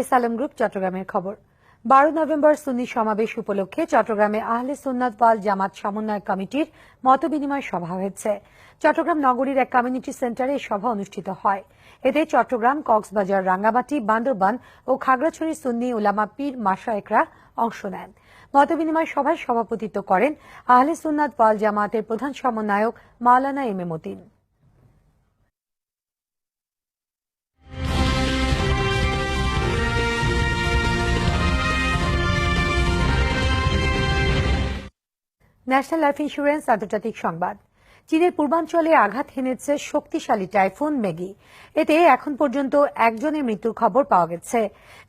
S Alam group চট্টগ্রামের খবর। 12 November সুন্নি সমাবেশ উপলক্ষে চট্টগ্রামে আহলে সুন্নাত ওয়াল জামাত সমন্বয় কমিটির মতবিনিময় সভা হয়েছে। চট্টগ্রাম নগরীর এক কমিউনিটি সেন্টারে এই সভা অনুষ্ঠিত হয়। এতে চট্টগ্রাম, কক্সবাজার, রাঙ্গামাটি, বান্দরবান ও খাগড়াছড়ির সুন্নি উলামা পীর মাশায়েখরা অংশ নেন। মতবিনিময় সভায় সভাপতিত্ব করেন আহলে সুন্নাত ওয়াল জামাতের প্রধান সমন্বয়ক মাওলানা M A Matin. National life insurance আন্তর্জাতিক সংবাদ। চীনের পূর্বাঞ্চলে আঘাত হেনেছে শক্তিশালী টাইফুন মেগি। এতে এখন পর্যন্ত একজনের মৃত্যুর খবর পাওয়া গেছে।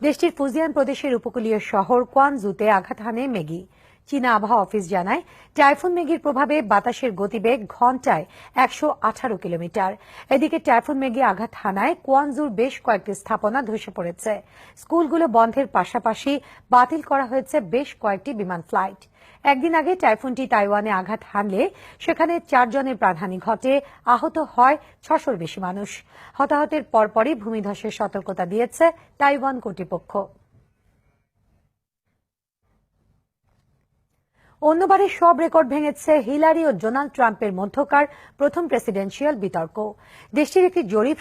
দেশটির ফুজিয়ান প্রদেশের উপকূলীয় শহর কোয়ানজুতে আঘাত হানে মেগি। চীনা আবহাওয়া অফিস জানায়, টাইফুন মেগির প্রভাবে বাতাসের গতিবেগ ঘণ্টায় 118 কিলোমিটার। এদিকে টাইফুন মেগি আঘাত হানায় কোয়ানজুর বেশ কয়েকটি স্থাপনা ধসে পড়েছে। স্কুলগুলো বন্ধের পাশাপাশি বাতিল করা হয়েছে বেশ কয়েকটি বিমান ফ্লাইট। একদিন আগে টাইফুনটি তাইওয়ানে আঘাত হানলে সেখানে 4 জনের প্রাণহানি ঘটে, আহত হয় 600-র বেশি মানুষ। হতাহতের পরপরই ভূমিধসের সতর্কতা দিয়েছে তাইওয়ান কর্তৃপক্ষ। অন্যবারের সব রেকর্ড ভেঙেছে হিলারি ও ডোনাল্ড ট্রাম্পের মধ্যকার প্রথম প্রেসিডেন্সিয়াল বিতর্ক। দেশটির একটি জরিপ